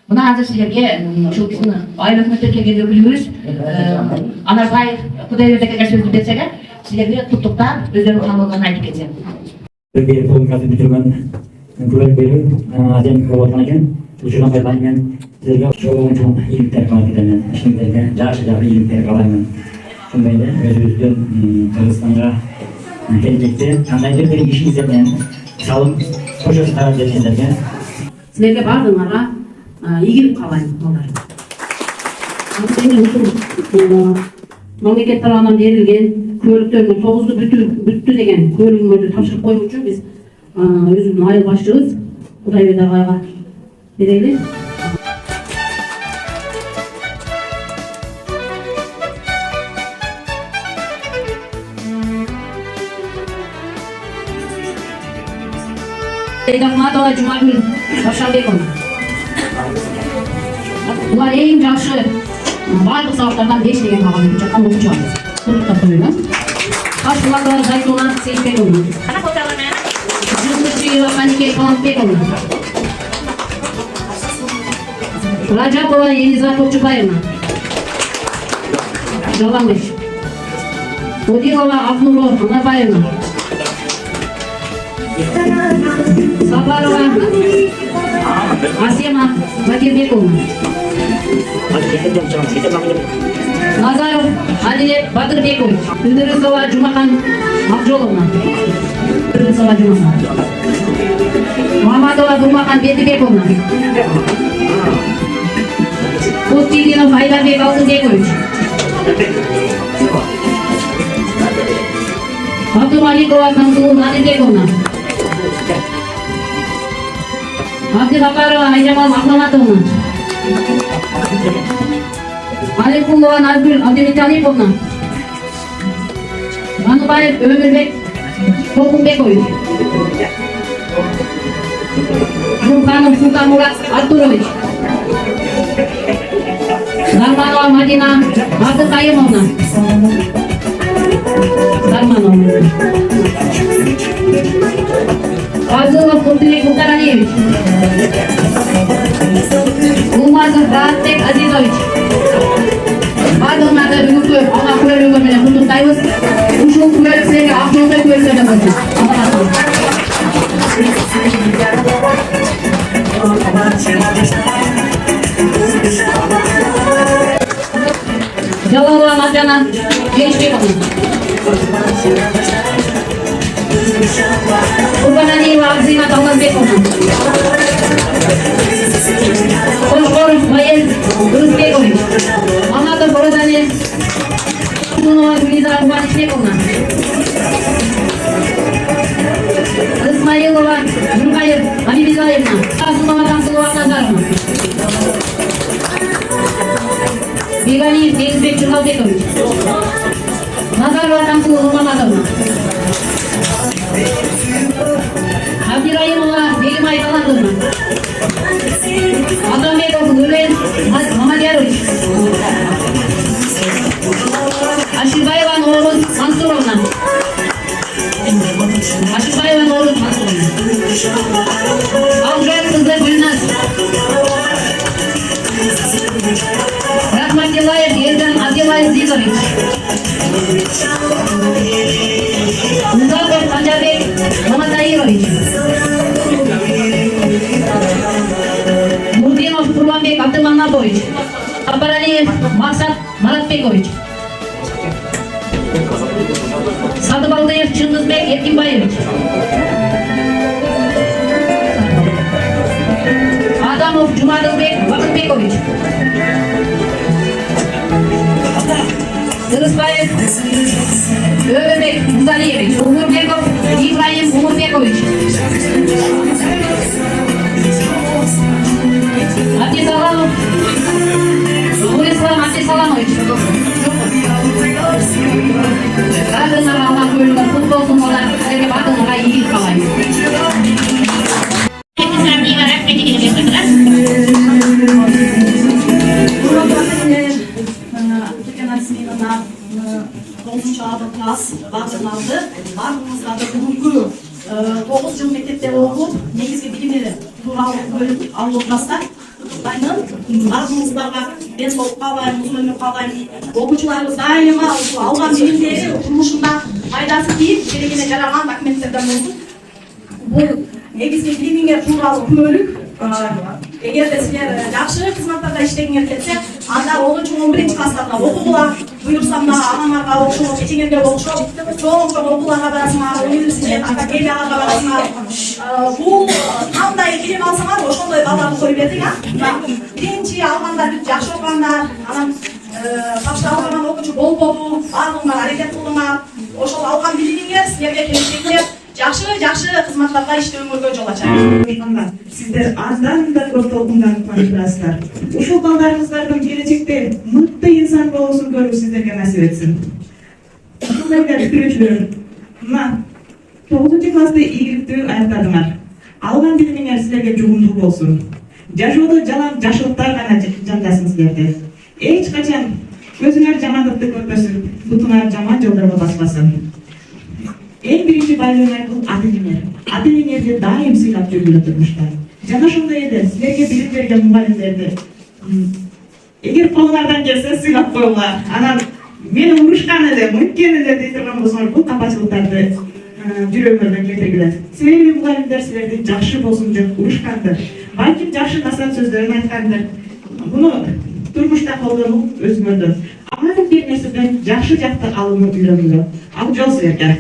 Мына азыр силерге ушул биздин айыл өкмөттөр келген өкүлүбүз Анарбаев Кудайбердиевке сөз берсеге силерге туттуктап өздөрүнүн кабылганын айтып кетсем. Республикасы бүтүргөн күбөлүк берүү азем болуп аткан экен. Ушудан пайдаланып мен силерге чоң ийгиликтер каалап кетемин. Ишиңерге жакшы ийгиликтер каалайм. Ошондой эле өзүбүздүн Кыргызстанга келечекте кандайдыр бир ишиңиздер менен салым кошосуңар тарап дегендерге силерге баардыгыңарга ийгилик каалайм. Мамлекет тарабынан берилген көөлүктөрдүн 9'у бүттү деген көөлүгүңөрдү тапшырып коюу үчүн биз өзүбүздүн айыл башчыбыз Кудайберди агайга берели. Ахматова Жумагүл Башарбековна. Булар эң жакшы барлык сабактардан 5 деген баганы берип жаткан окуучубуз. Куттуктап коелу. Ташбулатова Зайтуна Сейитбековна. Жумушчиева Канике Каланбековна. Раджапова Елиза Топчубаевна. Жалаңбеш. Одилова Акнуро Анарбаевна. Сапарова Асема Закирбековна. Назаров Адилет Батырбекович. Идырысова Жумахан Акжоловна. Идырысова Жумахан. Мамадова Думахан Бетибековна. Кустигинов Айдарбек Алтынбекович. Абдумаликова Камзулу Надирбековна. Абдигапарова Айжамал Махмаматовна. Аликулова Назгүл Абдимиталиповна. Манубаев Өмүрбек Толкунбекович. Жумханов Султанмурат Артурович. Дарманова Мадина Абдыкайымовна. Дарманова. Фазылов Куртулек Мухтаралиевич. Умазов Раатбек Азизович. Бардыгыңарды бүгүнкү ага күбөлүгү менен куттуктайбыз. Ушул күбөлүк силерге ак жолдой күбөлүктөрдөн болсун. Жалалова Маржана Жеңишбековна. Курбаналиева Акзина Талгазбековна. Кошкоров Маел Рызбекович. Маматов Бородане Шунова Гулиза Кубанычбековна. Исмаилова Жургаев Абибизаевна. Асунова Тансулова Назаровна. Бегалиев Дегизбек Жургалбекович. Назарова Тансулова Нурмаматовна. Абдираимова Бегимай Талантовна. Адамбеков Нурен Мамадьярович. Ашибаева Нурман Мансуровна. Ашибаева Нурман Мансуровна. Алжар кызы Гүлназ. Рахматиллаев Ердан Абдилаев Зизович. Музаков Анжабек Маматаирович. Мурдинов Курбанбек Абдыманапович. Абаралиев Максат Маратбекович. Садыбалдыев Чыңгызбек Эркинбаевич. Адамов Жумадылбек Бакытбекович. Дырысбаев Өмүрбек Музалиевич. Умурбеков Ибраим Умурбекович. Абдисаламов Нурислам Абдисаламович. Бардыгыңарга алла көйлөгөн кут болсун. Силерге бардыгыңарга ийгилик каалайм. Бардыгыңызга бүгүнкү 9 жыл мектепте окуп, негизги билими тууралуу бөлүм алып отурасыздар. куттуктаймын. Баарыңыздарга денсаулык каалайм, узун өмүр каалайм. Окуучуларыбыз дайыма алган билимдери турмушунда пайдасы тийип, келегине жараган документтерден болсун. Бул негизги билимиңер тууралуу күмөлүк. Эгерде силер жакшы кызматтарда иштегиңер келсе, анда 10-11 класстарда окугула. Буйруксам да анамарга окшоп, эчеңерге окшоп, чоң окууларга барасыңар, университет, академияларга барасыңар. Бул кандай билим алсаңар, ошондой балдарды коюп бердик, биринчи алгандар жакшы окугандар, анан тапшыра алган окуучу болбоду, баардыгыңар аракет кылдыңар. Ошол алган билимиңер силерге келечекте жакшы кызматтарда иштөөгөргө жол ачат. Сиздер андан да көп толкунданып турасыздар. Ушул балдарыңыздардын келечекте мыкты инсан болуусун көрүү сиздерге насип этсин. Ушундай битирүүчүлөр, мына 9-классты ийгиликтүү аяктадыңар. Алган билимиңер силерге жугумдуу болсун. Жашоодо жалаң жакшылыктар гана жандасың силерде. Эч качан көзүңөр жамандыкты көрбөсүн, бутуңар жаман жолдорго баспасын. Эң биринчи байлыгыңар бул ата-энеңер. Ата-энеңерди дайым сыйлап жүргүлө турмушта. Жана ошондой эле силерге билим берген мугалимдерди эгер колуңардан келсе сыйлап коюңар. Анан мени урушкан эле, мүмкүн эле дей турган болсоңор, бул капачылыктарды жүрөгүңөрдөн кетиргиле. Себеби мугалимдер силерди жакшы болсун деп урушкандыр. Балким жакшы насаат сөздөрүн айткандыр. Буну турмушта колдонуп өзүңөрдөн ар бир нерседен жакшы жакты алууну үйрөнгүлө. Ал жол силерге.